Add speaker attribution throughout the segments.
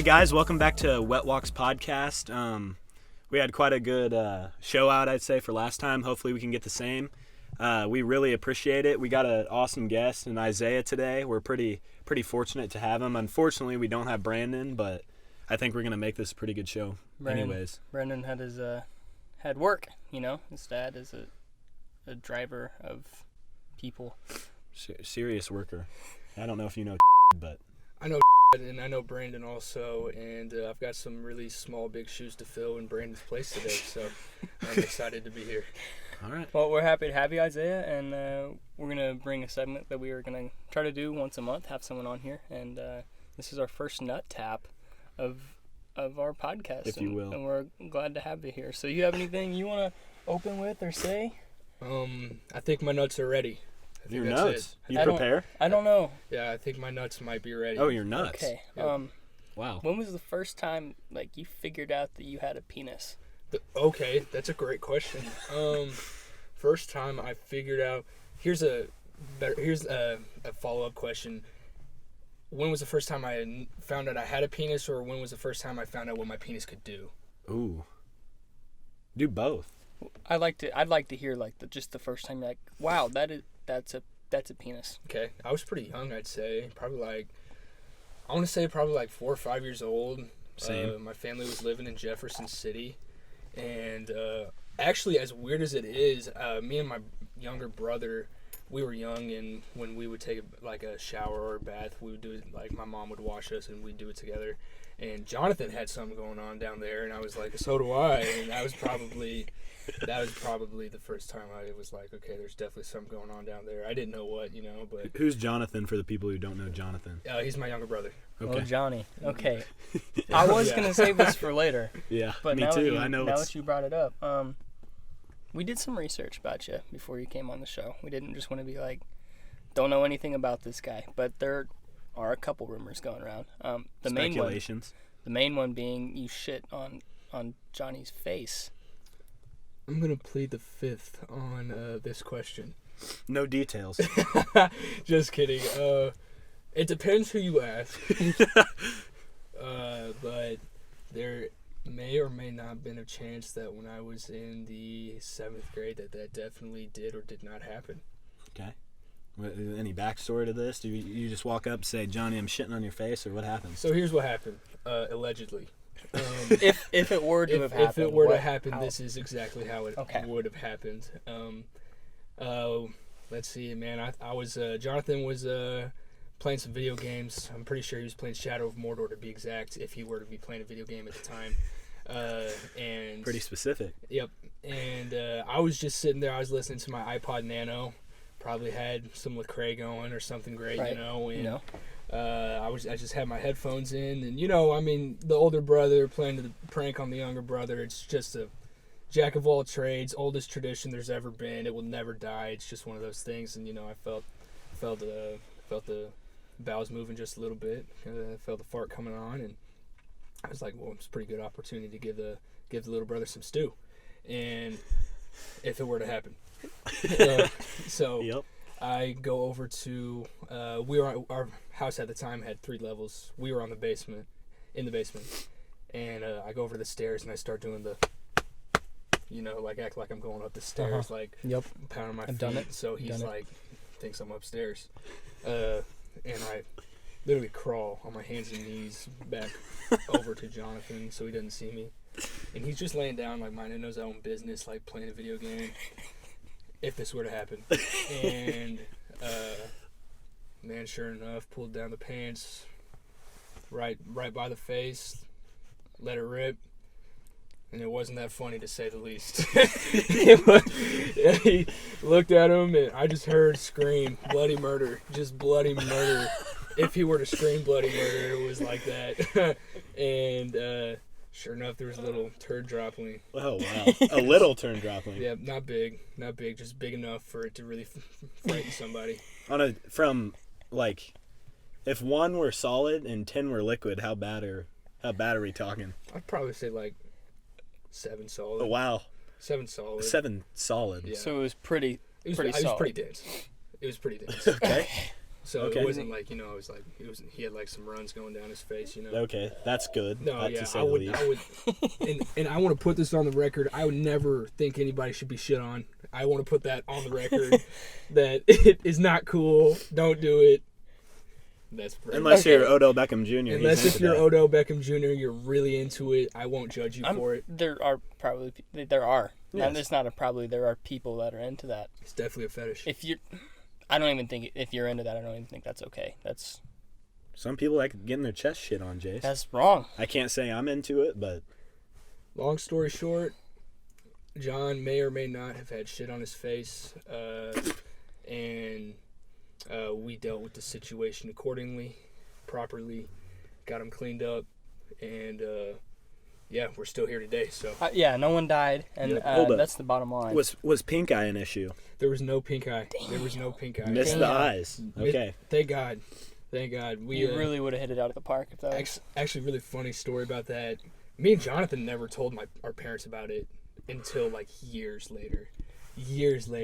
Speaker 1: Hey guys, welcome back to Wet Walks Podcast. We had quite a good show out, I'd say, for last time. Hopefully we can get the same. We really appreciate it. We got an awesome guest in Isaiah today. We're pretty fortunate to have him. Unfortunately, we don't have Brandon, but I think we're going to make this a pretty good show anyways.
Speaker 2: Brandon had his had work, His dad is a driver of people.
Speaker 1: Serious worker. I don't know if you know, but
Speaker 3: I know, and I know Brandon also, and I've got some really small, big shoes to fill in Brandon's place today, so I'm excited to be here.
Speaker 1: All right.
Speaker 2: Well, we're happy to have you, Isaiah, and we're going to bring a segment that we are going to try to do once a month, have someone on here, and this is our first nut tap of our podcast.
Speaker 1: If you will.
Speaker 2: And we're glad to have you here. So you have anything you want to open with or say?
Speaker 3: I think my nuts are ready.
Speaker 1: Your nuts? You prepare?
Speaker 2: I don't know.
Speaker 3: Yeah, I think my nuts might be ready.
Speaker 1: Oh, your nuts.
Speaker 2: Okay.
Speaker 3: Yep.
Speaker 1: Wow.
Speaker 2: When was the first time, you figured out that you had a penis?
Speaker 3: Okay, that's a great question. First time I figured out. Here's a follow-up question. When was the first time I found out I had a penis, or when was the first time I found out what my penis could do?
Speaker 1: Ooh. Do both.
Speaker 2: I'd like to hear just the first time you're like, wow, that's a penis.
Speaker 3: Okay, I was pretty young, I'd say. Probably 4 or 5 years old.
Speaker 1: Same.
Speaker 3: My family was living in Jefferson City, and actually, as weird as it is, me and my younger brother, we were young, and when we would take a shower or a bath, we would do it my mom would wash us, and we'd do it together. And Jonathan had something going on down there, and I was like, so do I. And that was probably the first time I was like, okay, there's definitely something going on down there. I didn't know what, but
Speaker 1: Who's Jonathan for the people who don't know Jonathan?
Speaker 3: he's my younger brother.
Speaker 1: Okay.
Speaker 2: Oh, Johnny. Okay. I was going to save this for later.
Speaker 1: Yeah,
Speaker 2: but
Speaker 1: me
Speaker 2: now
Speaker 1: too.
Speaker 2: Now that you brought it up, we did some research about you before you came on the show. We didn't just want to be don't know anything about this guy, but there are a couple rumors going around.
Speaker 1: Speculations.
Speaker 2: The main one being you shit on Johnny's face.
Speaker 3: I'm going to plead the fifth on this question.
Speaker 1: No details.
Speaker 3: Just kidding. It depends who you ask. But there may or may not have been a chance that when I was in the 7th grade that definitely did or did not happen.
Speaker 1: Okay. Any backstory to this? Do you just walk up and say, Johnny, I'm shitting on your face, or what happened?
Speaker 3: So here's what happened, allegedly.
Speaker 2: If it were to have happened.
Speaker 3: If it were to happen, this is exactly how it would have happened. Let's see, man. I was Jonathan was playing some video games. I'm pretty sure he was playing Shadow of Mordor, to be exact, if he were to be playing a video game at the time. And
Speaker 1: pretty specific.
Speaker 3: Yep. And I was just sitting there. I was listening to my iPod Nano. Probably had some Lecrae going or something great,
Speaker 2: right.
Speaker 3: And I just had my headphones in, and the older brother playing the prank on the younger brother. It's just a jack of all trades, oldest tradition there's ever been. It will never die. It's just one of those things, and I felt the bowels moving just a little bit. Felt the fart coming on, and I was like, well, it's a pretty good opportunity to give the little brother some stew, and if it were to happen. So
Speaker 1: Yep.
Speaker 3: I go over to our house at the time had 3 levels. We were in the basement, and I go over to the stairs and I start doing the act like I'm going up the stairs,
Speaker 2: Yep.
Speaker 3: pounding my
Speaker 2: I've
Speaker 3: feet.
Speaker 2: done it.
Speaker 3: So he's thinks I'm upstairs, and I literally crawl on my hands and knees back over to Jonathan so he doesn't see me, and he's just laying down minding his own business, playing a video game. If this were to happen. And, man, sure enough, pulled down the pants right by the face, let it rip, and it wasn't that funny, to say the least. He looked at him, and I just heard scream, bloody murder, just bloody murder. If he were to scream bloody murder, it was like that. And, sure enough, there was a little turd dropping.
Speaker 1: Oh, wow. A little turd dropping.
Speaker 3: Yeah, not big, just big enough for it to really frighten somebody.
Speaker 1: If 1 were solid and 10 were liquid, how bad are we talking?
Speaker 3: I'd probably say 7 solid.
Speaker 1: Oh, wow.
Speaker 3: 7 solid.
Speaker 1: 7 solid.
Speaker 3: Yeah.
Speaker 2: So it was pretty solid.
Speaker 3: It was pretty dense. It was pretty dense.
Speaker 1: Okay.
Speaker 3: So
Speaker 1: Okay.
Speaker 3: it wasn't like, you know, he had like some runs going down his face, you know.
Speaker 1: Okay, that's good.
Speaker 3: No,
Speaker 1: to
Speaker 3: yeah,
Speaker 1: say
Speaker 3: I
Speaker 1: the
Speaker 3: would,
Speaker 1: least.
Speaker 3: and I want to put this on the record. I would never think anybody should be shit on. I want to put that on the record that it is not cool. Don't do it. That's
Speaker 1: Unless you're Odell Beckham Jr.
Speaker 3: Unless
Speaker 1: he's
Speaker 3: if you're
Speaker 1: into that.
Speaker 3: Odell Beckham Jr., you're really into it. I won't judge you for it.
Speaker 2: There are.
Speaker 1: Yes.
Speaker 2: It's not a probably. There are people that are into that.
Speaker 3: It's definitely a fetish.
Speaker 2: I don't even think if you're into that. I don't even think that's okay.
Speaker 1: Some people like getting their chest shit on, Jace.
Speaker 2: That's wrong.
Speaker 1: I can't say I'm into it, but
Speaker 3: Long story short, John may or may not have had shit on his face, and we dealt with the situation accordingly, properly, got him cleaned up, and yeah, we're still here today. So
Speaker 2: Yeah, no one died, and
Speaker 1: Hold up.
Speaker 2: that's the bottom line.
Speaker 1: was pink eye an issue?
Speaker 3: there was no pink eye. There was no pink eye.
Speaker 1: Missed the eyes. Okay.
Speaker 3: Thank God. Thank God. We
Speaker 2: You really would have hit it out of the park if that was.
Speaker 3: actually really funny story about that. Me and Jonathan never told our parents about it until like years later.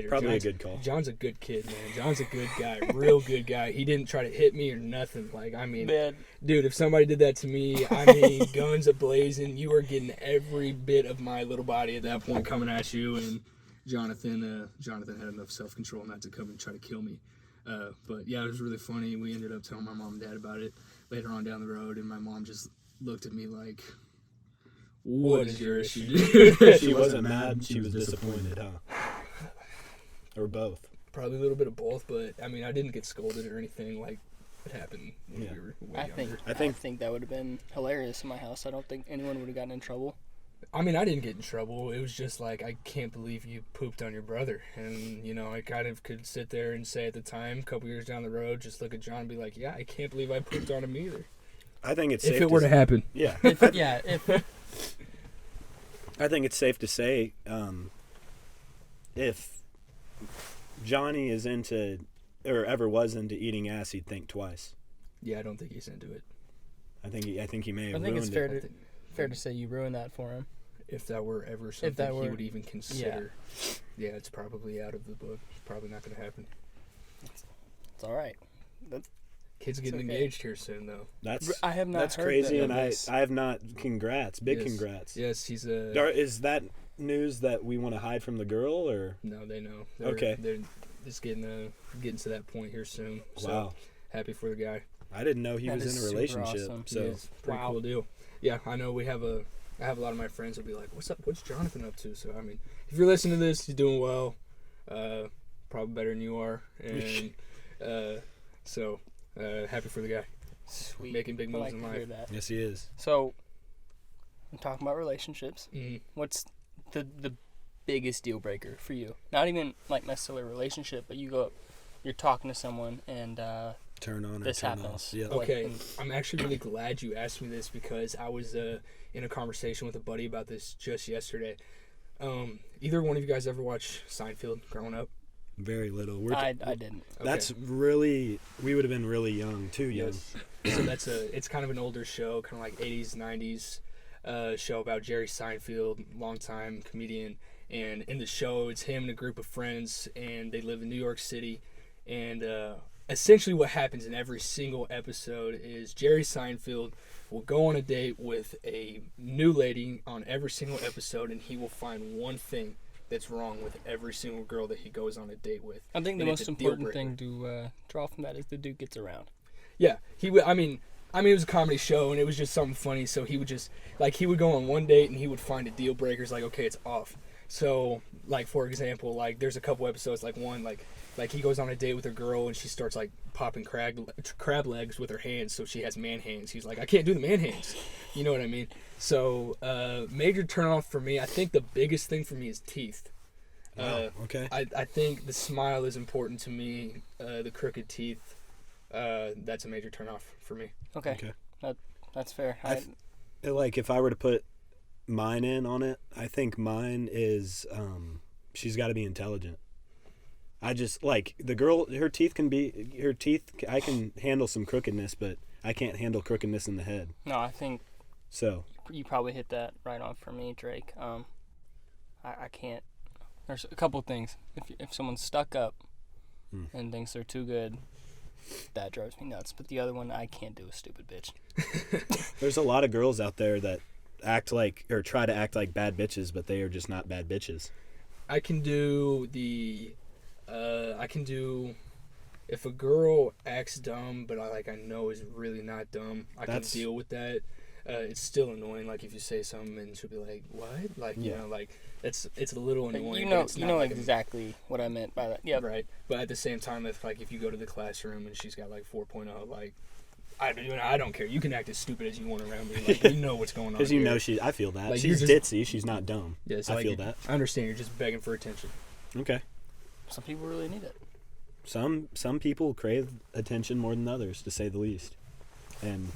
Speaker 1: Probably
Speaker 3: John's
Speaker 1: a good call.
Speaker 3: John's a good kid, man. John's a good guy, real good guy. He didn't try to hit me or nothing. Like, I mean,
Speaker 2: Man,
Speaker 3: dude, if somebody did that to me, I mean, guns a-blazing, you were getting every bit of my little body at that point coming at you. And Jonathan had enough self-control not to come and try to kill me. But yeah, it was really funny. We ended up telling my mom and dad about it later on down the road, and my mom just looked at me like, "What is your issue?"
Speaker 1: She wasn't mad. She was disappointed, huh? Or both.
Speaker 3: Probably a little bit of both, but I mean, I didn't get scolded or anything like it happened when
Speaker 1: Yeah.
Speaker 3: we were way younger.
Speaker 2: I think that would have been hilarious in my house. I don't think anyone would have gotten in trouble.
Speaker 3: I mean, I didn't get in trouble. It was just like, I can't believe you pooped on your brother. And, you know, I kind of could sit there and say at the time, a couple years down the road, just look at John and be like, yeah, I can't believe I pooped on him either.
Speaker 1: I think it's
Speaker 3: If
Speaker 1: safe
Speaker 3: it were to happen.
Speaker 1: Yeah.
Speaker 2: If
Speaker 1: I think it's safe to say if Johnny is into or ever was into eating ass, he'd think twice.
Speaker 3: Yeah, I don't think he's into it.
Speaker 1: I think he may
Speaker 2: I
Speaker 1: have
Speaker 2: think
Speaker 1: ruined
Speaker 2: it's
Speaker 1: it.
Speaker 2: fair to say you ruined that for him.
Speaker 3: If that were ever something he
Speaker 2: were-
Speaker 3: would even consider. Yeah, it's probably out of the book. It's probably not going to happen.
Speaker 2: It's all right.
Speaker 3: Kids getting
Speaker 2: okay.
Speaker 3: engaged here soon, though.
Speaker 2: I have not
Speaker 1: That's
Speaker 2: heard
Speaker 1: crazy,
Speaker 2: that
Speaker 1: and
Speaker 2: of
Speaker 1: I
Speaker 2: this.
Speaker 1: have not. Congrats, big
Speaker 3: Yes.
Speaker 1: congrats.
Speaker 3: Yes, he's a...
Speaker 1: Is that news that we want to hide from the girl, or
Speaker 3: No, they know.
Speaker 1: Okay.
Speaker 3: They're just getting to that point here soon. So
Speaker 1: wow?
Speaker 3: happy for the guy.
Speaker 1: I didn't know he
Speaker 2: That
Speaker 1: was
Speaker 2: is
Speaker 1: in a
Speaker 2: super
Speaker 1: relationship.
Speaker 2: awesome.
Speaker 1: So
Speaker 3: Yeah, it's a pretty cool deal. Yeah, I know. I have a lot of my friends will be like, "What's up? What's Jonathan up to?" So I mean, if you're listening to this, he's doing well. Probably better than you are, and so happy for the guy.
Speaker 2: Sweet.
Speaker 3: Making big
Speaker 2: I
Speaker 3: moves
Speaker 2: like
Speaker 3: in
Speaker 2: to
Speaker 3: life.
Speaker 2: hear that.
Speaker 1: yes, he is.
Speaker 2: So, I'm talking about relationships.
Speaker 3: Mhm.
Speaker 2: What's the biggest deal breaker for you? Not even like necessarily a relationship, but you're talking to someone and
Speaker 1: Turn on or
Speaker 2: this
Speaker 1: turn
Speaker 2: happens.
Speaker 1: off. Yeah.
Speaker 2: What-
Speaker 3: Okay,
Speaker 2: and-
Speaker 3: I'm actually really glad you asked me this because I was in a conversation with a buddy about this just yesterday. Either one of you guys ever watch Seinfeld growing up?
Speaker 1: Very little.
Speaker 2: I didn't.
Speaker 3: Okay.
Speaker 1: That's really. We would have been really young, too young.
Speaker 3: Yes. So it's kind of an older show, kind of like 80s, 90s show about Jerry Seinfeld, longtime comedian. And in the show, it's him and a group of friends, and they live in New York City. And essentially what happens in every single episode is Jerry Seinfeld will go on a date with a new lady on every single episode, and he will find one thing that's wrong with every single girl that he goes on a date with.
Speaker 2: I think the
Speaker 3: And it's
Speaker 2: most
Speaker 3: a deal
Speaker 2: important
Speaker 3: breaker.
Speaker 2: thing to draw from that is the dude gets around.
Speaker 3: Yeah, he would. I mean, it was a comedy show, and it was just something funny. So he would just he would go on one date, and he would find a deal breaker. It's like, okay, it's off. So for example, there's a couple episodes, one he goes on a date with a girl, and she starts popping crab legs with her hands, so she has man hands. He's like, I can't do the man hands. You know what I mean? So major turnoff for me. I think the biggest thing for me is teeth.
Speaker 1: Wow. Okay.
Speaker 3: I think the smile is important to me. The crooked teeth, that's a major turnoff for me.
Speaker 2: Okay. That's fair.
Speaker 1: If I were to put mine in on it, I think mine is she's got to be intelligent. I just the girl, her teeth. I can handle some crookedness, but I can't handle crookedness in the head.
Speaker 2: No, I think
Speaker 1: So
Speaker 2: you probably hit that right on for me, Drake. I can't. There's a couple things. If someone's stuck up and thinks they're too good, that drives me nuts. But the other one, I can't do a stupid bitch.
Speaker 1: There's a lot of girls out there that act like or try to act like bad bitches, but they are just not bad bitches.
Speaker 3: I can do if a girl acts dumb, but I know is really not dumb, I can deal with that. It's still annoying, like if you say something and she'll be like, "What?" Like you know, like it's a little annoying.
Speaker 2: You know exactly what I meant by that. Yeah,
Speaker 3: right. But at the same time, if you go to the classroom and she's got like 4.0, like I don't care. You can act as stupid as you want around me. Like you know what's going on.
Speaker 1: Because I feel that
Speaker 3: like,
Speaker 1: she's ditzy. She's not dumb.
Speaker 3: Yeah, so
Speaker 1: I feel that.
Speaker 3: I understand. You're just begging for attention.
Speaker 1: Okay.
Speaker 2: Some people really need it.
Speaker 1: Some people crave attention more than others, to say the least. And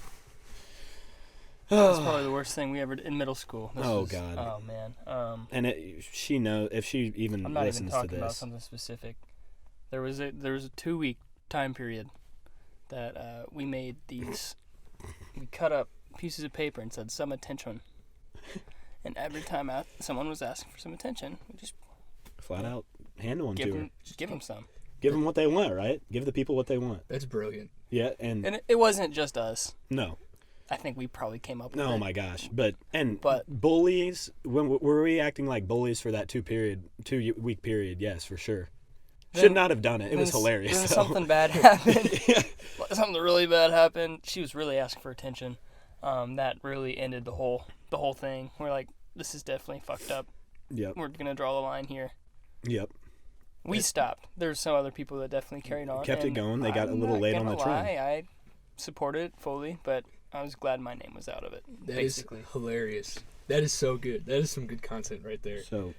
Speaker 2: that's probably the worst thing we ever did in middle school.
Speaker 1: God.
Speaker 2: Oh man.
Speaker 1: And she knows if she even
Speaker 2: I'm not
Speaker 1: listens
Speaker 2: even talking
Speaker 1: to this.
Speaker 2: about something specific. There was a 2-week time period that we made these. We cut up pieces of paper and said some attention. And every time someone was asking for some attention, we just
Speaker 1: flat out hand one to her.
Speaker 2: Give them some.
Speaker 1: Give them what they want, right? Give the people what they want.
Speaker 3: That's brilliant.
Speaker 1: Yeah, and
Speaker 2: it wasn't just us.
Speaker 1: No.
Speaker 2: I think we probably came up with it.
Speaker 1: Oh my gosh! But bullies. Were we acting like bullies for that 2-week period? Yes, for sure. Should not have done it. It was hilarious.
Speaker 2: Then something bad happened. Something really bad happened. She was really asking for attention. That really ended the whole thing. We're like, this is definitely fucked up.
Speaker 1: Yep.
Speaker 2: We're gonna draw the line here.
Speaker 1: Yep.
Speaker 2: We stopped. There's some other people that definitely carried on.
Speaker 1: Kept it going. They got a little late on the train.
Speaker 2: I supported it fully, but I was glad my name was out of it.
Speaker 3: That
Speaker 2: basically.
Speaker 3: is hilarious. That is so good. That is some good content right there.
Speaker 1: So,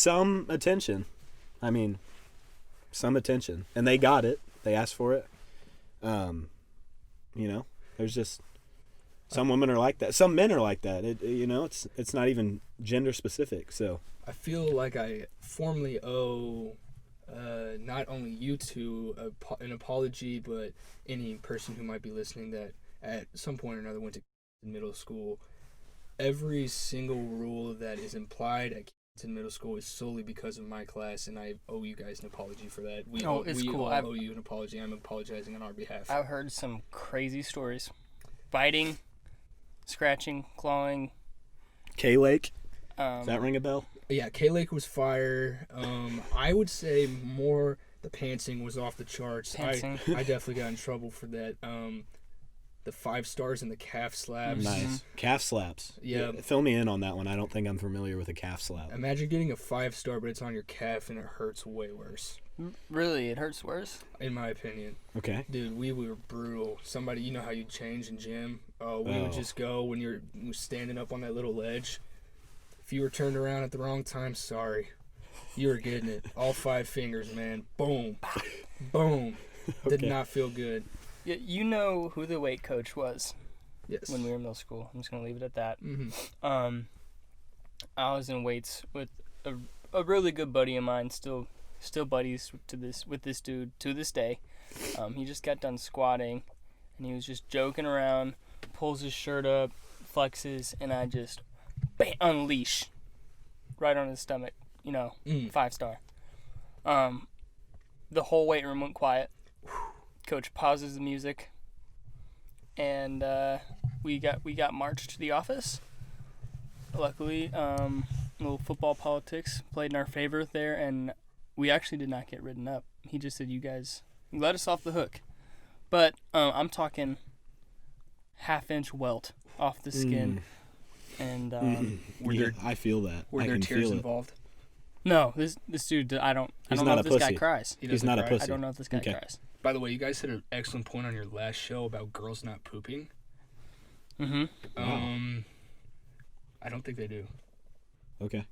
Speaker 1: some attention. I mean, some attention, and they got it. They asked for it. There's just some women are like that. Some men are like that. It's not even gender specific. So
Speaker 3: I feel like I formally owe not only you two an apology, but any person who might be listening that at some point or another went to middle school. Every single rule that is implied at in middle school is solely because of my class, and I owe you guys an apology for that. We
Speaker 2: cool.
Speaker 3: all owe you an apology. I'm apologizing on our behalf.
Speaker 2: I've heard some crazy stories. Biting, scratching, clawing.
Speaker 1: K-Lake? Does that ring a bell?
Speaker 3: Yeah, K-Lake was fire. I would say more the pantsing was off the charts.
Speaker 2: Pantsing.
Speaker 3: I definitely got in trouble for that. The 5 stars and the calf slaps.
Speaker 1: Nice. Calf slaps.
Speaker 3: Yeah.
Speaker 1: Fill me in on that one. I don't think I'm familiar with a calf slap.
Speaker 3: Imagine getting a 5-star, but it's on your calf and it hurts way worse.
Speaker 2: Really? It hurts worse?
Speaker 3: In my opinion.
Speaker 1: Okay.
Speaker 3: Dude, we were brutal. Somebody, you know how you change in gym? We would just go when you're standing up on that little ledge. If you were turned around at the wrong time, sorry. You were getting it. All 5 fingers, man. Boom. Boom. Did not feel good.
Speaker 2: You know who the weight coach was.
Speaker 3: Yes.
Speaker 2: When we were in middle school. I'm just going to leave it at that.
Speaker 3: Mm-hmm.
Speaker 2: I was in weights with a really good buddy of mine, still buddies with this dude to this day. He just got done squatting, and he was just joking around, pulls his shirt up, flexes, and I just unleash right on his stomach. 5-star. The whole weight room went quiet. Coach pauses the music, and we got marched to the office. Luckily, little football politics played in our favor there, and we actually did not get written up. He just said, "You guys let us off the hook," but I'm talking half-inch welt off the skin, and
Speaker 1: I feel that.
Speaker 3: Were there tears involved?
Speaker 2: No, this dude, I don't know if this guy cries.
Speaker 1: He's not a pussy.
Speaker 2: I don't know if this guy cries.
Speaker 3: By the way, you guys had an excellent point on your last show about girls not pooping.
Speaker 2: Mm-hmm.
Speaker 3: I don't think they do.
Speaker 1: Okay.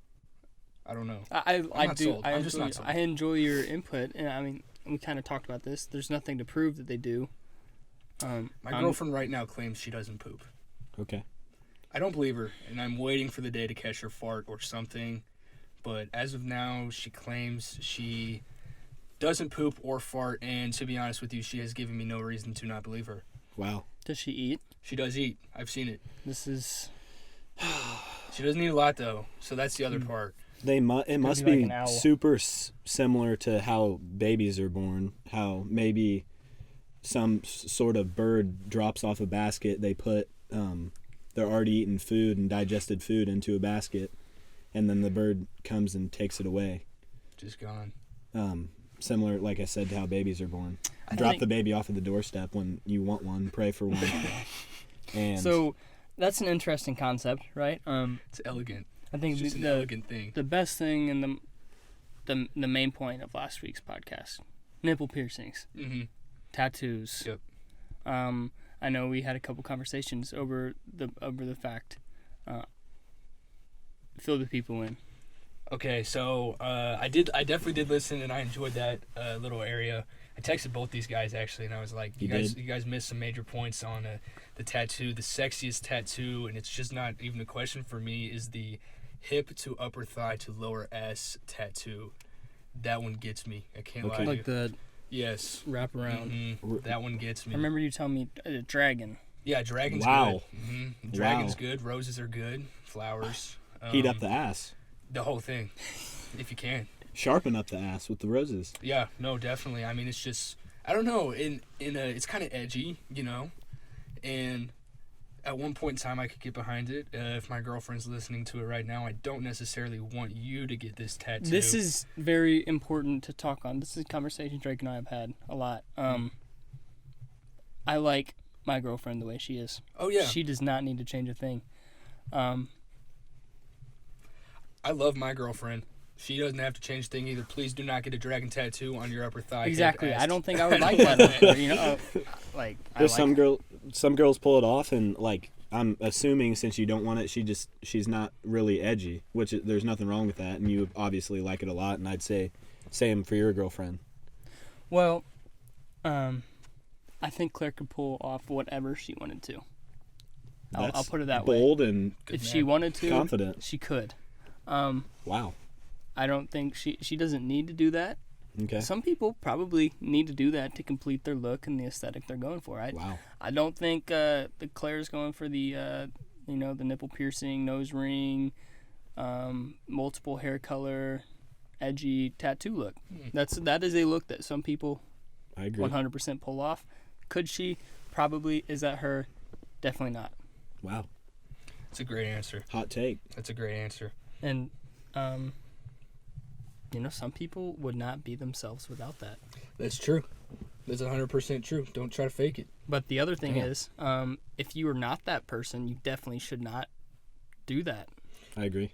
Speaker 3: I don't know.
Speaker 2: I do.
Speaker 3: Sold. I'm just not sold.
Speaker 2: I enjoy your input, and I mean, we kind of talked about this. There's nothing to prove that they do.
Speaker 3: My girlfriend right now claims she doesn't poop.
Speaker 1: Okay.
Speaker 3: I don't believe her, and I'm waiting for the day to catch her fart or something. But as of now, she claims she doesn't poop or fart, and to be honest with you, she has given me no reason to not believe her.
Speaker 1: Wow.
Speaker 2: Does she eat?
Speaker 3: She does eat. I've seen it.
Speaker 2: This is...
Speaker 3: She doesn't eat a lot, though, so that's the other part.
Speaker 1: It must
Speaker 2: be like
Speaker 1: be
Speaker 2: an owl.
Speaker 1: super similar to how babies are born. How maybe some sort of bird drops off a basket. They put their already eaten food and digested food into a basket, and then the bird comes and takes it away.
Speaker 3: Just gone.
Speaker 1: Similar, like I said, to how babies are born. Drop the baby off at the doorstep when you want one. Pray for one. And
Speaker 2: So that's an interesting concept, right?
Speaker 3: It's elegant.
Speaker 2: I think
Speaker 3: It's just an elegant thing.
Speaker 2: the best thing and the main point of last week's podcast, nipple piercings,
Speaker 3: Mm-hmm.
Speaker 2: tattoos.
Speaker 3: Yep.
Speaker 2: I know we had a couple conversations over the fact. Fill the people in.
Speaker 3: Okay, so I definitely did listen, and I enjoyed that little area. I texted both these guys actually, and I was like, you guys missed some major points on the tattoo. The sexiest tattoo, and it's just not even a question for me, is the hip to upper thigh to lower ass tattoo. That one gets me. I can't lie to you.
Speaker 2: Like the
Speaker 3: Yes.
Speaker 2: wrap around.
Speaker 3: Mm-hmm. That one gets me.
Speaker 2: I remember you telling me a dragon.
Speaker 3: Yeah, dragon's
Speaker 1: Wow.
Speaker 3: good. Mm-hmm. Dragon's
Speaker 1: Wow.
Speaker 3: good. Roses are good. Flowers.
Speaker 1: heat up the ass.
Speaker 3: The whole thing, if you can.
Speaker 1: Sharpen up the ass with the roses.
Speaker 3: Yeah, no, definitely. I mean, it's just, I don't know. It's kind of edgy, you know, and at one point in time, I could get behind it. If my girlfriend's listening to it right now, I don't necessarily want you to get this tattoo.
Speaker 2: This is very important to talk on. This is a conversation Drake and I have had a lot. I like my girlfriend the way she is.
Speaker 3: Oh yeah,
Speaker 2: She does not need to change a thing.
Speaker 3: I love my girlfriend. She doesn't have to change a thing either. Please do not get a dragon tattoo on your upper thigh.
Speaker 2: Exactly.
Speaker 3: hip,
Speaker 2: I
Speaker 3: ass.
Speaker 2: don't think I would like that. Either, you know, like I
Speaker 1: There's
Speaker 2: like
Speaker 1: some girls pull it off, and like I'm assuming since you don't want it, she's not really edgy, which there's nothing wrong with that, and you obviously like it a lot, and I'd say same for your girlfriend.
Speaker 2: Well, I think Claire could pull off whatever she wanted to. I'll
Speaker 1: That's
Speaker 2: put it that way.
Speaker 1: bold and
Speaker 2: If
Speaker 3: man.
Speaker 2: she wanted to,
Speaker 1: confident.
Speaker 2: she could.
Speaker 1: Wow.
Speaker 2: I don't think she doesn't need to do that.
Speaker 1: Okay.
Speaker 2: Some people probably need to do that to complete their look and the aesthetic they're going for.
Speaker 1: Wow.
Speaker 2: I don't think the Claire's going for the the nipple piercing, nose ring, multiple hair color, edgy tattoo look. That is a look that some people
Speaker 1: I agree.
Speaker 2: 100% pull off. Could she? Probably. Is that her? Definitely not.
Speaker 1: Wow.
Speaker 3: That's a great answer.
Speaker 1: Hot take.
Speaker 3: That's a great answer.
Speaker 2: And some people would not be themselves without that.
Speaker 3: That's true. That's 100% true. Don't try to fake it.
Speaker 2: But the other thing
Speaker 1: Damn.
Speaker 2: is, if you are not that person, you definitely should not do that
Speaker 1: I agree.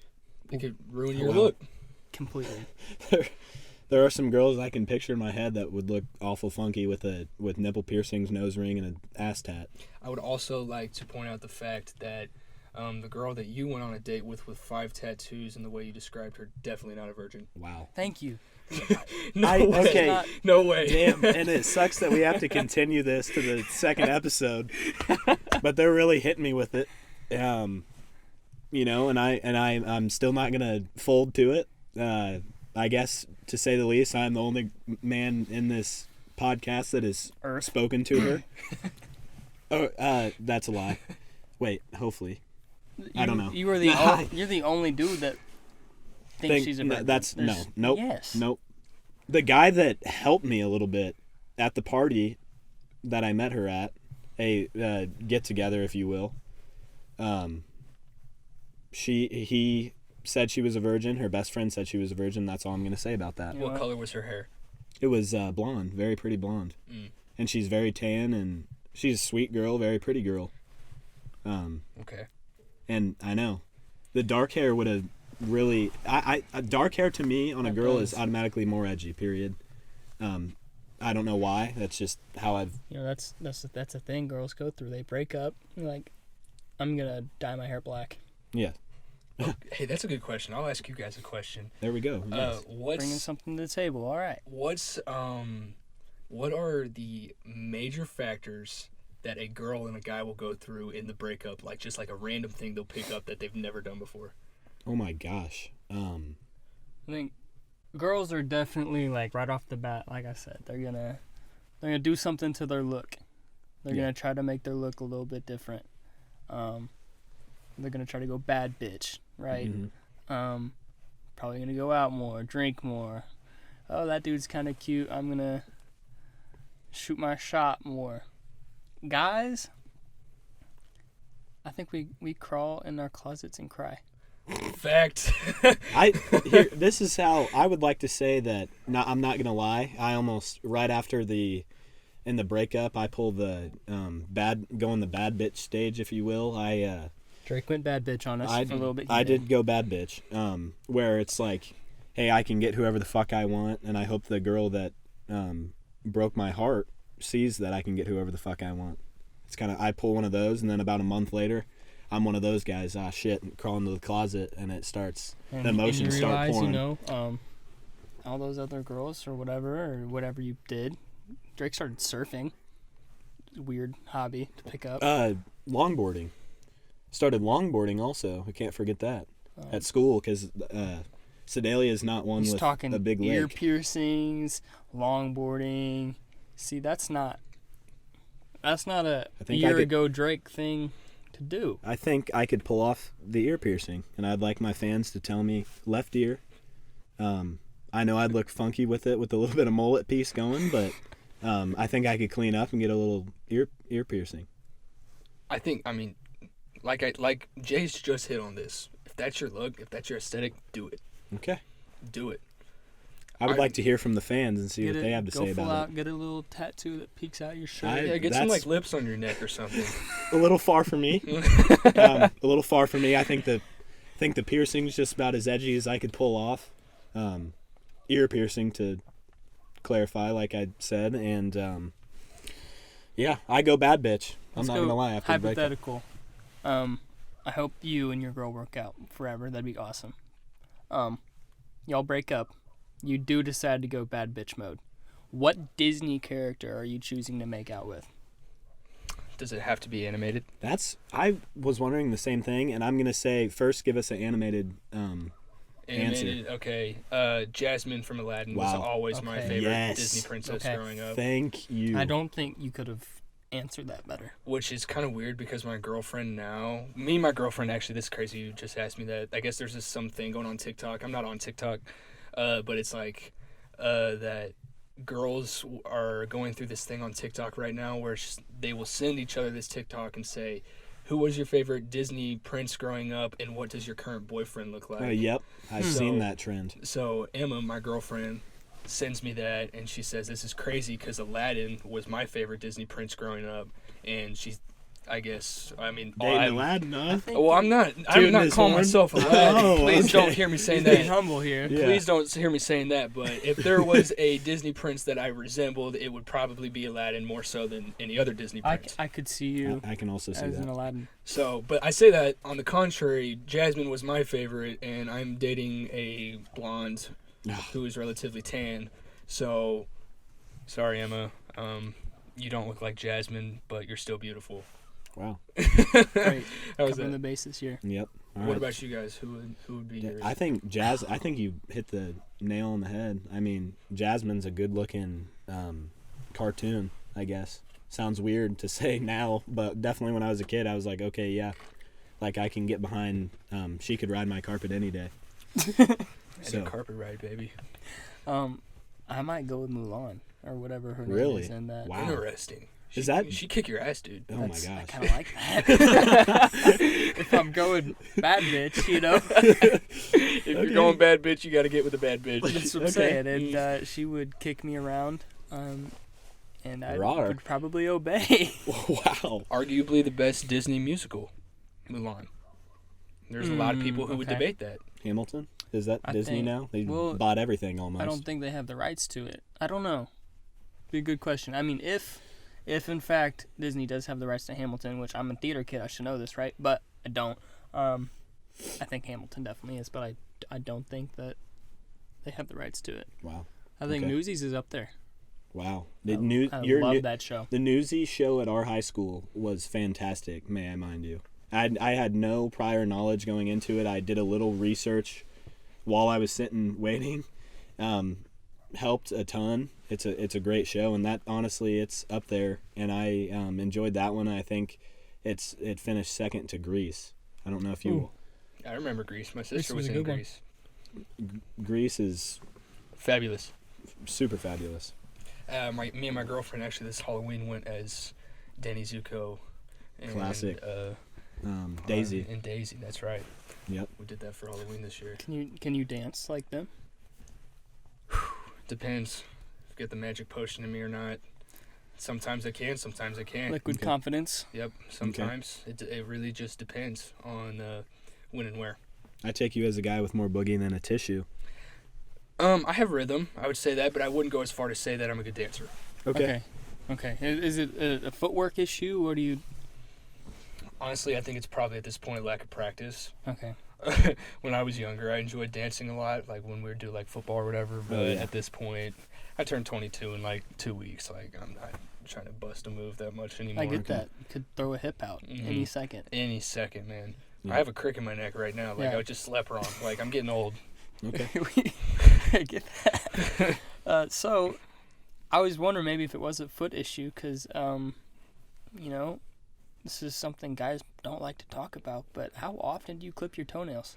Speaker 3: It could ruin your
Speaker 1: Wow.
Speaker 3: look.
Speaker 2: completely.
Speaker 1: There are some girls I can picture in my head that would look awful funky with nipple piercings, nose ring, and an ass tat.
Speaker 3: I would also like to point out the fact that the girl that you went on a date with 5 tattoos and the way you described her, definitely not a virgin.
Speaker 1: Wow.
Speaker 2: Thank you.
Speaker 3: No
Speaker 1: I-
Speaker 3: way.
Speaker 1: okay.
Speaker 2: Not-
Speaker 3: No way.
Speaker 1: Damn, and it sucks that we have to continue this to the second episode, but they're really hitting me with it, and I'm still not gonna fold to it. I guess to say the least, I'm the only man in this podcast that has
Speaker 2: Earth.
Speaker 1: spoken to her. Oh, that's a lie. Wait, hopefully. I don't know.
Speaker 2: You are you're the only dude that thinks she's a virgin.
Speaker 1: Nope.
Speaker 2: Yes.
Speaker 1: Nope. The guy that helped me a little bit at the party that I met her at, a get together, if you will. He said she was a virgin. Her best friend said she was a virgin. That's all I'm gonna say about that.
Speaker 3: What color was her hair?
Speaker 1: It was blonde, very pretty blonde, and she's very tan, and she's a sweet girl, very pretty girl.
Speaker 3: Okay.
Speaker 1: And I know, the dark hair would have really. Dark hair to me on a
Speaker 2: That
Speaker 1: girl
Speaker 2: does.
Speaker 1: is automatically more edgy. Period. I don't know why. That's just how I've.
Speaker 2: That's a thing girls go through. They break up. They're like, I'm gonna dye my hair black.
Speaker 1: Yeah.
Speaker 3: Hey, that's a good question. I'll ask you guys a question.
Speaker 1: There we go. Yes.
Speaker 2: Bringing something to the table. All right.
Speaker 3: What are the major factors that a girl and a guy will go through in the breakup, like just like a random thing they'll pick up that they've never done before?
Speaker 1: Oh my gosh.
Speaker 2: I think girls are definitely like right off the bat. Like I said, they're gonna do something to their look. They're gonna try to make their look a little bit different. They're gonna try to go bad bitch, right?
Speaker 1: Mhm.
Speaker 2: probably gonna go out more, drink more. Oh, that dude's kind of cute. I'm gonna shoot my shot more. Guys, I think we crawl in our closets and cry.
Speaker 3: Fact.
Speaker 1: This is how I would like to say that. I'm not gonna lie. I almost right after in the breakup, I pulled the bad bitch stage, if you will.
Speaker 2: Drake went bad bitch on us for a little bit.
Speaker 1: I did go bad bitch, where it's like, hey, I can get whoever the fuck I want, and I hope the girl that broke my heart sees that I can get whoever the fuck I want. It's kind of, I pull one of those, and then about a month later, I'm one of those guys. Shit, and crawl into the closet, and it starts. The emotions start pouring.
Speaker 2: You know, all those other girls or whatever you did. Drake started surfing. Weird hobby to pick up.
Speaker 1: Longboarding. Started longboarding also. I can't forget that at school because Sedalia is not one with a big lake.
Speaker 2: Ear piercings, longboarding. See, that's not a year ago Drake thing to do.
Speaker 1: I think I could pull off the ear piercing, and I'd like my fans to tell me left ear. I know I'd look funky with it with a little bit of mullet piece going, but I think I could clean up and get a little ear piercing.
Speaker 3: I mean, like Jay's just hit on this. If that's your look, if that's your aesthetic, do it.
Speaker 1: Okay.
Speaker 3: Do it.
Speaker 1: I would like to hear from the fans and see what they have to say about it.
Speaker 2: Get a little tattoo that peeks out your shirt.
Speaker 3: Yeah, get some lips on your neck or something.
Speaker 1: A little far for me. A little far for me. I think the piercing's just about as edgy as I could pull off. Ear piercing to clarify, like I said, and yeah, I go bad bitch. I'm not gonna lie. After
Speaker 2: hypothetical. I hope you and your girl work out forever. That'd be awesome. Y'all break up. You do decide to go bad bitch mode. What Disney character are you choosing to make out with?
Speaker 3: Does it have to be animated?
Speaker 1: I was wondering the same thing, and I'm gonna say first, give us an animated.
Speaker 3: Animated,
Speaker 1: answer.
Speaker 3: Okay. Jasmine from Aladdin was always my favorite Disney princess growing up.
Speaker 1: Thank you.
Speaker 2: I don't think you could have answered that better.
Speaker 3: Which is kind of weird because my girlfriend now, me and my girlfriend, actually, this is crazy, you just asked me that. I guess there's just something going on TikTok. I'm not on TikTok, but it's like that girls are going through this thing on TikTok right now where they will send each other this TikTok and say, who was your favorite Disney prince growing up, and what does your current boyfriend look like?
Speaker 1: Yep, I've seen that trend.
Speaker 3: So Emma, my girlfriend, sends me that, and she says, this is crazy because Aladdin was my favorite Disney prince growing up, and she's, Aladdin,
Speaker 1: huh?
Speaker 3: Well, I'm not calling myself Aladdin. Please don't hear me saying that.
Speaker 2: Being humble here.
Speaker 3: Yeah. Please don't hear me saying that. But if there was a Disney prince that I resembled, it would probably be Aladdin more so than any other Disney prince.
Speaker 2: I could see you.
Speaker 1: I can also see
Speaker 2: as
Speaker 1: that.
Speaker 2: an Aladdin.
Speaker 3: So, but I say that on the contrary, Jasmine was my favorite, and I'm dating a blonde who is relatively tan. So, sorry, Emma. You don't look like Jasmine, but you're still beautiful.
Speaker 1: Wow.
Speaker 2: Great. Covering the bases here.
Speaker 1: Yep.
Speaker 3: What about you guys? Who would be yours?
Speaker 1: I think I think you hit the nail on the head. I mean, Jasmine's a good-looking cartoon, I guess. Sounds weird to say now, but definitely when I was a kid, I was like, okay, yeah. Like, I can get behind, she could ride my carpet any day.
Speaker 3: A carpet ride, baby.
Speaker 2: I might go with Mulan, or whatever her name
Speaker 1: really?
Speaker 2: Is in that.
Speaker 1: Wow.
Speaker 3: Interesting. She kick your ass, dude.
Speaker 1: Oh my gosh.
Speaker 2: I kind of like that. If I'm going bad bitch, you know.
Speaker 3: If you're going bad bitch, you got to get with the bad bitch.
Speaker 2: That's what I'm saying. And she would kick me around, and I would probably obey.
Speaker 1: Wow.
Speaker 3: Arguably the best Disney musical, Mulan. There's a lot of people who would debate that.
Speaker 1: Hamilton? Is that Disney now? They bought everything almost.
Speaker 2: I don't think they have the rights to it. I don't know. Be a good question. I mean, if in fact Disney does have the rights to Hamilton, which I'm a theater kid, I should know this, right? But I don't. I think Hamilton definitely is, but I don't think that they have the rights to it.
Speaker 1: Wow.
Speaker 2: I think Newsies is up there.
Speaker 1: Wow.
Speaker 2: I love that show.
Speaker 1: The Newsies show at our high school was fantastic, may I mind you. I had no prior knowledge going into it. I did a little research while I was sitting waiting. Helped a ton. It's a great show, and that honestly it's up there, and I enjoyed that one. I think it finished second to Grease. I don't know if you
Speaker 3: I remember Grease. My sister was in Grease.
Speaker 1: Greece is
Speaker 3: Fabulous.
Speaker 1: super fabulous.
Speaker 3: Me and my girlfriend actually this Halloween went as Danny Zuko. And,
Speaker 1: Classic. Daisy.
Speaker 3: And Daisy, that's right.
Speaker 1: Yep.
Speaker 3: We did that for Halloween this year.
Speaker 2: Can you dance like them?
Speaker 3: Depends if I get the magic potion in me or not. Sometimes I can, sometimes I can't.
Speaker 2: Liquid
Speaker 1: Okay.
Speaker 2: confidence.
Speaker 3: Yep, sometimes. It really just depends on when and where.
Speaker 1: I take you as a guy with more boogie than a tissue.
Speaker 3: I have rhythm, I would say that, but I wouldn't go as far to say that I'm a good dancer.
Speaker 2: Okay. Is it a footwork issue, or do you?
Speaker 3: Honestly, I think it's probably at this point lack of practice.
Speaker 2: Okay.
Speaker 3: When I was younger, I enjoyed dancing a lot, like when we would do like football or whatever. But
Speaker 1: Oh, yeah.
Speaker 3: at this point, I turned 22 in like 2 weeks. Like I'm not trying to bust a move that much anymore.
Speaker 2: I get that. You could throw a hip out any second.
Speaker 3: Any second, man.
Speaker 1: Yeah.
Speaker 3: I have a crick in my neck right now. Like
Speaker 2: Yeah.
Speaker 3: I just slept wrong. Like I'm getting old.
Speaker 1: Okay.
Speaker 2: I get that. So, I was wondering maybe if it was a foot issue, because, this is something guys don't like to talk about, but how often do you clip your toenails?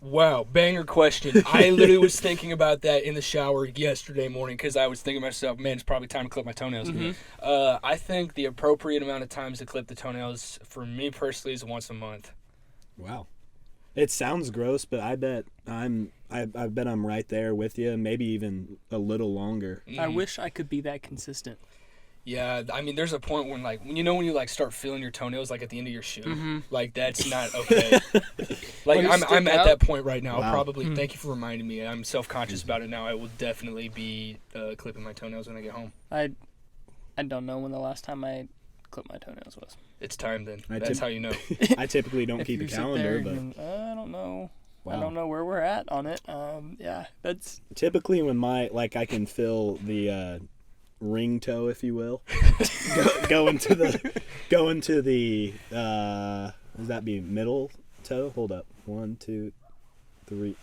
Speaker 3: Wow, banger question. I literally was thinking about that in the shower yesterday morning because I was thinking to myself, man, it's probably time to clip my toenails again. I think the appropriate amount of times to clip the toenails for me personally is once a month.
Speaker 1: Wow. It sounds gross, but I bet I'm right there with you, maybe even a little longer.
Speaker 2: I wish I could be that consistent.
Speaker 3: Yeah, I mean, there's a point when you like start feeling your toenails like at the end of your shoe, like that's not okay. Like
Speaker 2: Well,
Speaker 3: I'm at that point right now.
Speaker 1: Wow.
Speaker 3: I'll probably thank you for reminding me. I'm self-conscious about it now. I will definitely be clipping my toenails when I get home.
Speaker 2: I don't know when the last time I clipped my toenails was.
Speaker 3: It's time then.
Speaker 1: I
Speaker 3: That's
Speaker 1: tip-
Speaker 3: how you know.
Speaker 1: I typically don't
Speaker 2: If
Speaker 1: keep a
Speaker 2: you sit
Speaker 1: calendar,
Speaker 2: there
Speaker 1: but
Speaker 2: and, I don't know.
Speaker 1: wow.
Speaker 2: I don't know where we're at on it. Yeah, that's
Speaker 1: Typically when I can feel the ring toe, if you will, go into the does that be middle toe? Hold up, 1, 2, 3.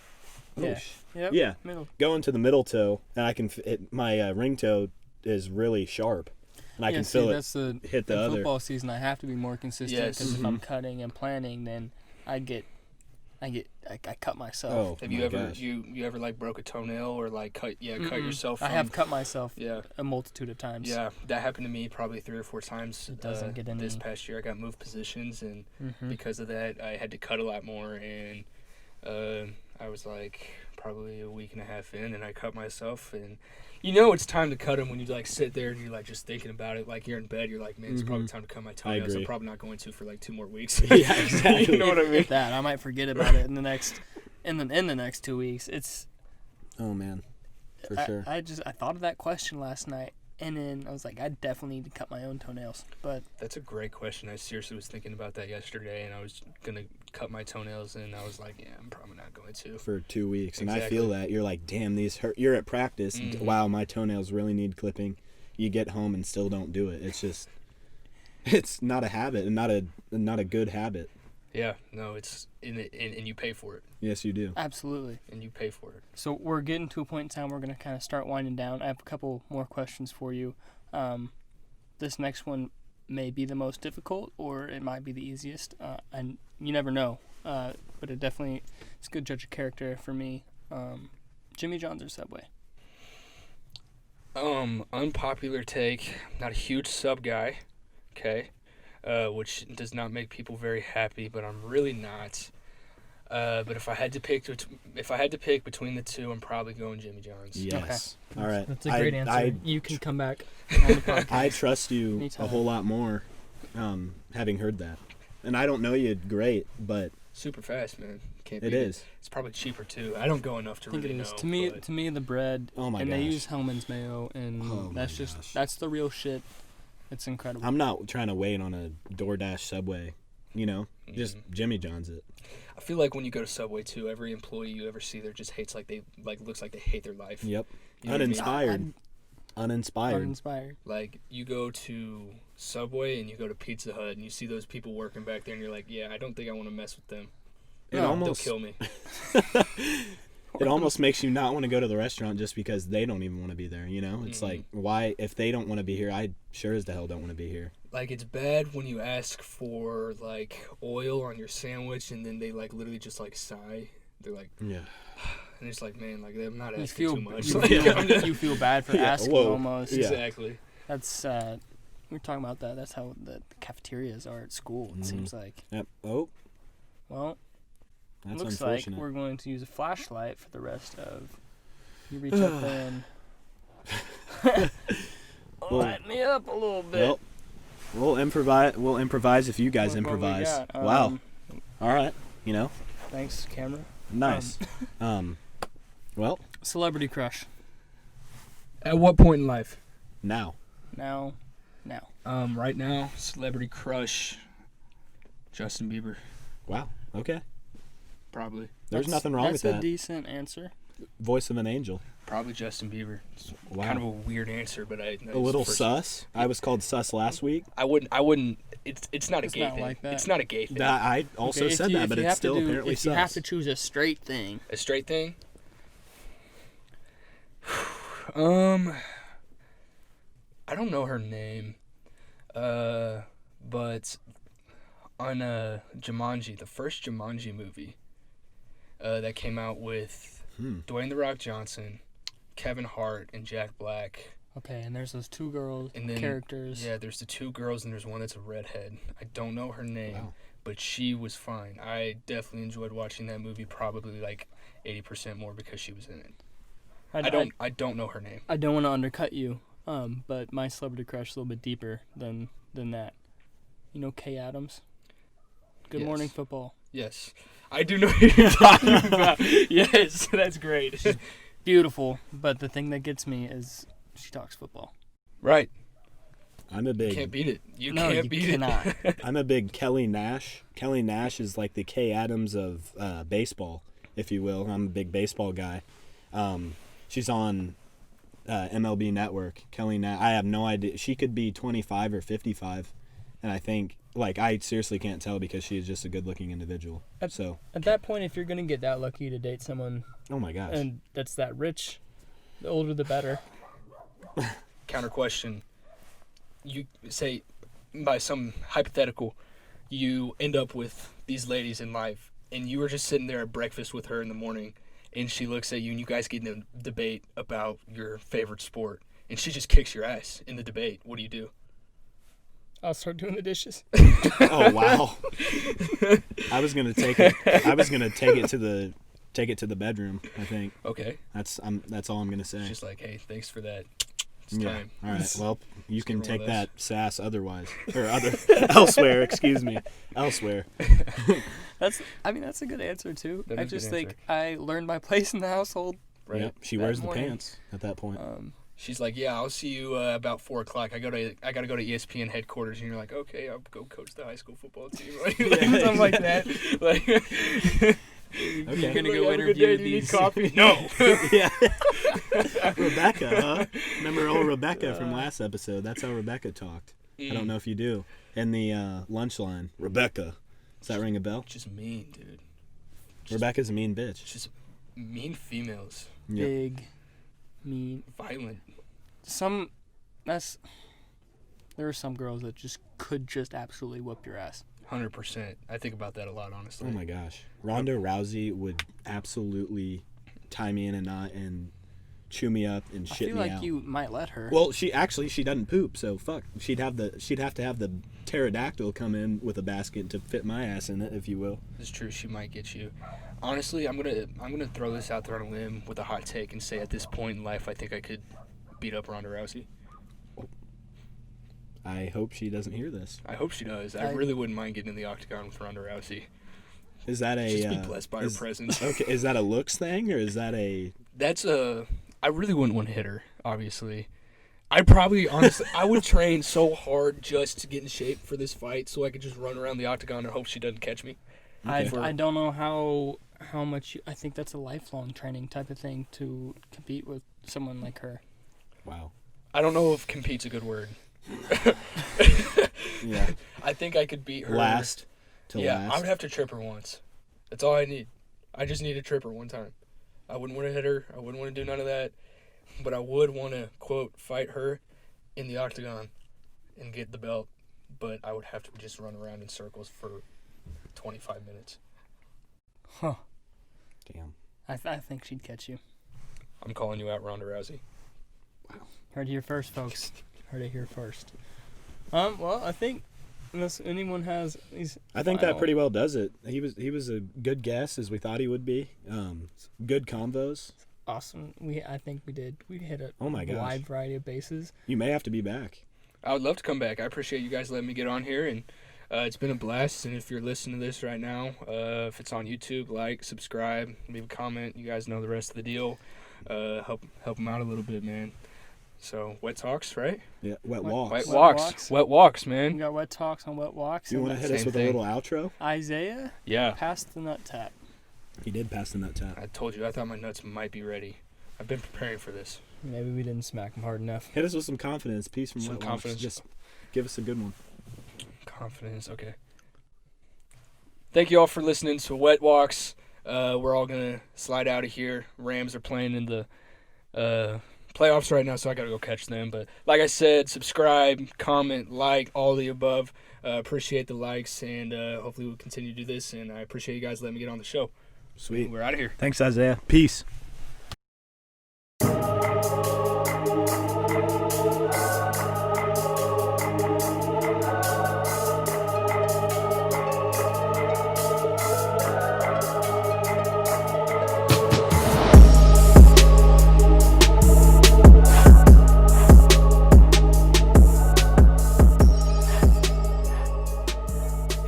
Speaker 1: Oh,
Speaker 2: yeah. Yep,
Speaker 1: yeah.
Speaker 2: middle.
Speaker 1: Go into the middle toe, and I can my ring toe is really sharp, and I can feel it
Speaker 2: That's the
Speaker 1: hit the
Speaker 2: in
Speaker 1: other.
Speaker 2: football season. I have to be more consistent
Speaker 3: Yes.
Speaker 2: because if I'm cutting and planning, then I cut myself.
Speaker 1: Oh,
Speaker 3: Have
Speaker 1: my
Speaker 3: you ever
Speaker 1: gosh.
Speaker 3: you ever like broke a toenail or like cut yourself?
Speaker 2: I have cut myself
Speaker 3: Yeah.
Speaker 2: a multitude of times.
Speaker 3: Yeah, that happened to me probably 3 or 4 times.
Speaker 2: It doesn't get any-
Speaker 3: This past year, I got moved positions, and
Speaker 2: Mhm.
Speaker 3: because of that, I had to cut a lot more. And I was like probably a week and a half in, and I cut myself. And it's time to cut them when you like sit there and you're like just thinking about it. Like you're in bed, you're like, man, it's probably time to cut my toenails.
Speaker 1: agree.
Speaker 3: I'm probably not going to for like 2 more weeks.
Speaker 1: Yeah, exactly.
Speaker 3: You know what I mean?
Speaker 2: That I might forget about it in the next 2 weeks. It's
Speaker 1: Oh man, for sure.
Speaker 2: I thought of that question last night, and then I was like, I definitely need to cut my own toenails. But
Speaker 3: That's a great question. I seriously was thinking about that yesterday, and I was gonna cut my toenails, and I was like, yeah, I'm probably not going to.
Speaker 1: For 2 weeks, and I
Speaker 3: Exactly.
Speaker 1: feel that you're like, damn, these hurt. You're at practice.
Speaker 3: Mhm.
Speaker 1: Wow, my toenails really need clipping. You get home and still don't do it. It's just, it's not a habit, and not a good habit.
Speaker 3: Yeah, no, it's and you pay for it,
Speaker 1: Yes, you do.
Speaker 2: absolutely.
Speaker 3: and you pay for it.
Speaker 2: So we're getting to a point in time we're going to kind of start winding down. I have a couple more questions for you. This next one may be the most difficult, or it might be the easiest, and you never know. But it's a good judge of character for me. Jimmy John's or Subway?
Speaker 3: Unpopular take. Not a huge sub guy, okay, which does not make people very happy, but I'm really not. But if I had to pick between the two, I'm probably going Jimmy John's.
Speaker 1: Yes. All right.
Speaker 2: That's a great answer.
Speaker 1: I,
Speaker 2: You can come back on the podcast.
Speaker 1: I trust you
Speaker 2: Anytime.
Speaker 1: a whole lot more, having heard that. And I don't know you great, but
Speaker 3: Super fast, man. Can't
Speaker 1: it
Speaker 3: beat
Speaker 1: is.
Speaker 3: It's probably cheaper too. I don't go enough to
Speaker 2: I think
Speaker 3: really
Speaker 2: it is.
Speaker 3: know.
Speaker 2: To me, the bread,
Speaker 1: Oh my
Speaker 2: and
Speaker 1: gosh.
Speaker 2: they use Hellman's mayo, and
Speaker 1: Oh my
Speaker 2: that's
Speaker 1: gosh.
Speaker 2: that's the real shit. It's incredible.
Speaker 1: I'm not trying to wait on a DoorDash Subway, just Jimmy John's it.
Speaker 3: I feel like when you go to Subway too, every employee you ever see there just hates looks like they hate their life.
Speaker 1: Yep.
Speaker 3: You know what I mean?
Speaker 1: Uninspired. Uninspired.
Speaker 2: Uninspired.
Speaker 3: Like you go to Subway and you go to Pizza Hut and you see those people working back there and you're like, yeah, I don't think I want to mess with them.
Speaker 1: It
Speaker 2: No,
Speaker 3: They'll
Speaker 1: almost
Speaker 3: kill me.
Speaker 1: it almost makes you not want to go to the restaurant just because they don't even want to be there, It's like, why, if they don't want to be here, I sure as the hell don't want to be here.
Speaker 3: Like it's bad when you ask for like oil on your sandwich and then they like literally just like sigh They're like,
Speaker 1: Yeah.
Speaker 3: and it's like, man, like I'm not
Speaker 2: You
Speaker 3: asking
Speaker 2: feel,
Speaker 3: too much.
Speaker 2: you feel bad for asking almost.
Speaker 1: Yeah.
Speaker 3: Exactly.
Speaker 2: That's we were talking about that. That's how the cafeterias are at school. It seems like.
Speaker 1: Yep. Oh,
Speaker 2: Well,
Speaker 1: that's
Speaker 2: looks like
Speaker 1: unfortunate.
Speaker 2: we're going to use a flashlight for the rest of. You reach up there and light me up a little bit.
Speaker 1: Well, we'll improvise. We'll improvise if you guys
Speaker 2: Look what we
Speaker 1: improvise.
Speaker 2: got.
Speaker 1: Wow. All right. You know,
Speaker 2: Thanks, camera.
Speaker 1: nice. Well,
Speaker 2: Celebrity crush.
Speaker 3: At what point in life?
Speaker 1: now.
Speaker 2: Now.
Speaker 3: Right now, celebrity crush, Justin Bieber,
Speaker 1: Wow. Okay.
Speaker 3: probably.
Speaker 1: There's nothing wrong with
Speaker 2: That's
Speaker 1: that.
Speaker 2: a decent answer.
Speaker 1: Voice of an angel.
Speaker 3: Probably Justin Bieber. It's
Speaker 1: Wow.
Speaker 3: kind of a weird answer, but
Speaker 1: A little
Speaker 3: first.
Speaker 1: sus. I was called sus last week.
Speaker 3: I wouldn't. It's not a
Speaker 2: It's
Speaker 3: gay
Speaker 2: not
Speaker 3: thing.
Speaker 2: like that.
Speaker 3: It's not a gay thing.
Speaker 1: I also
Speaker 2: Okay,
Speaker 1: said that, but it's still apparently
Speaker 2: if
Speaker 1: sus.
Speaker 2: you have to choose a straight thing,
Speaker 3: A straight thing. I don't know her name, but on Jumanji, the first Jumanji movie, that came out with Dwayne The Rock Johnson, Kevin Hart, and Jack Black.
Speaker 2: okay, and there's those two girls
Speaker 3: And then
Speaker 2: characters.
Speaker 3: Yeah, there's the two girls and there's one that's a redhead. I don't know her name,
Speaker 1: Wow.
Speaker 3: but she was fine. I definitely enjoyed watching that movie, probably like 80% more because she was in it. I don't know her name.
Speaker 2: I don't want to undercut you, but my celebrity crush is a little bit deeper than that. You know Kay Adams? Good
Speaker 3: Yes.
Speaker 2: Morning Football.
Speaker 3: Yes, I do know who you're talking about. Yes, that's great.
Speaker 2: Beautiful, but the thing that gets me is she talks football.
Speaker 3: Right,
Speaker 1: I'm a
Speaker 3: you
Speaker 1: big.
Speaker 3: can't beat it. You
Speaker 2: No,
Speaker 3: can't
Speaker 2: you
Speaker 3: beat
Speaker 2: cannot.
Speaker 3: it.
Speaker 1: I'm a big Kelly Nash. Kelly Nash is like the Kay Adams of baseball, if you will. I'm a big baseball guy. She's on MLB Network. Kelly Nash. I have no idea. She could be 25 or 55, and I think I seriously can't tell because she is just a good-looking individual. So,
Speaker 2: At that point, if you're gonna get that lucky to date someone
Speaker 1: oh my gosh.
Speaker 2: and that's that rich, the older the better.
Speaker 3: Counter question. You say, by some hypothetical, you end up with these ladies in life, and you were just sitting there at breakfast with her in the morning, and she looks at you, and you guys get in a debate about your favorite sport, and she just kicks your ass in the debate. What do you do?
Speaker 2: I'll start doing the dishes.
Speaker 1: Oh wow. I was gonna take it. Take it to the bedroom. I think
Speaker 3: Okay.
Speaker 1: that's all I'm gonna say.
Speaker 3: Just like, hey, thanks for that. It's
Speaker 1: Yeah.
Speaker 3: time.
Speaker 1: All right. Well, you can
Speaker 3: give her
Speaker 1: take
Speaker 3: one of
Speaker 1: that sass otherwise or other elsewhere. Excuse me. Elsewhere.
Speaker 2: That's a good answer too.
Speaker 3: That
Speaker 2: I
Speaker 3: is a good
Speaker 2: just think
Speaker 3: answer.
Speaker 2: I learned my place in the household.
Speaker 3: Right.
Speaker 1: Yep. She
Speaker 2: That
Speaker 1: wears the
Speaker 2: morning.
Speaker 1: pants at that point.
Speaker 3: She's like, yeah, I'll see you about 4:00. I gotta go to ESPN headquarters, and you're like, okay, I'll go coach the high school football team, like, something like that. Like,
Speaker 2: You're
Speaker 1: Okay.
Speaker 2: gonna
Speaker 3: Like,
Speaker 2: go
Speaker 3: have a good
Speaker 2: interview
Speaker 3: day, do you need
Speaker 2: these.
Speaker 3: coffee? No.
Speaker 1: Yeah. Rebecca, huh? Remember old Rebecca from last episode? That's how Rebecca talked. I don't know if you do. In the lunch line, Rebecca. Does that ring a bell?
Speaker 3: Just mean, dude.
Speaker 1: Rebecca's a mean bitch.
Speaker 3: Just mean females.
Speaker 1: Yep.
Speaker 2: Big, mean.
Speaker 3: Violent.
Speaker 2: There are some girls that just could just absolutely whoop your ass.
Speaker 3: 100%. I think about that a lot, honestly.
Speaker 1: Oh my gosh. Ronda Rousey would absolutely tie me in a knot and chew me up and
Speaker 2: I
Speaker 1: shit
Speaker 2: feel
Speaker 1: me
Speaker 2: like
Speaker 1: out.
Speaker 2: you might let her.
Speaker 1: Well, she doesn't poop, so fuck. She'd have to have the pterodactyl come in with a basket to fit my ass in it, if you will.
Speaker 3: It's true. She might get you. Honestly, I'm gonna throw this out there on a limb with a hot take and say at this point in life, I think I could beat up Ronda Rousey.
Speaker 1: I hope she doesn't hear this.
Speaker 3: I hope she does. I really wouldn't mind getting in the octagon with Ronda Rousey.
Speaker 1: Is that a
Speaker 3: Just be blessed by her presence.
Speaker 1: Okay, is that a looks thing or is that a
Speaker 3: I really wouldn't want to hit her, obviously. I'd probably, honestly, I would train so hard just to get in shape for this fight so I could just run around the octagon and hope she doesn't catch me.
Speaker 1: Okay.
Speaker 2: I don't know how much I think that's a lifelong training type of thing to compete with someone like her.
Speaker 1: wow.
Speaker 3: I don't know if compete's a good word.
Speaker 1: Yeah.
Speaker 3: I think I could beat her.
Speaker 1: Last.
Speaker 3: I would have to trip her once. That's all I need. I just need to trip her one time. I wouldn't want to hit her. I wouldn't want to do none of that. But I would want to, quote, fight her in the octagon and get the belt. But I would have to just run around in circles for 25 minutes.
Speaker 2: Huh.
Speaker 1: Damn.
Speaker 2: I think she'd catch you.
Speaker 3: I'm calling you out, Ronda Rousey.
Speaker 2: Heard it here first, folks. Heard it here first. Well, I think unless anyone has these.
Speaker 1: I think that pretty well does it. He was a good guess, as we thought he would be. Good combos.
Speaker 2: Awesome. I think we did. We hit a wide variety of bases.
Speaker 1: You may have to be back.
Speaker 3: I would love to come back. I appreciate you guys letting me get on here, and it's been a blast. And if you're listening to this right now, if it's on YouTube, like, subscribe, leave a comment. You guys know the rest of the deal. Help them out a little bit, man. So, wet talks, right?
Speaker 1: Yeah, wet walks.
Speaker 3: Wet walks, man.
Speaker 2: We got wet talks on wet walks.
Speaker 1: You want to hit us with a little outro?
Speaker 2: Isaiah?
Speaker 3: Yeah.
Speaker 2: Passed the nut tap.
Speaker 1: He did pass the nut tap.
Speaker 3: I told you, I thought my nuts might be ready. I've been preparing for this.
Speaker 2: Maybe we didn't smack him hard enough.
Speaker 1: Hit us with some confidence. Peace from
Speaker 3: Some
Speaker 1: wet
Speaker 3: confidence.
Speaker 1: walks. Just give us a good one.
Speaker 3: Confidence, okay. Thank you all for listening to Wet Walks. We're all going to slide out of here. Rams are playing in the playoffs right now, so I got to go catch them. But like I said, subscribe, comment, like, all the above. Appreciate the likes, and hopefully we'll continue to do this. And I appreciate you guys letting me get on the show.
Speaker 1: Sweet.
Speaker 3: We're out of here.
Speaker 1: Thanks, Isaiah. Peace.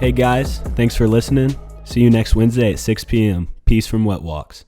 Speaker 1: Hey guys, thanks for listening. See you next Wednesday at 6 p.m. Peace from Wet Walks.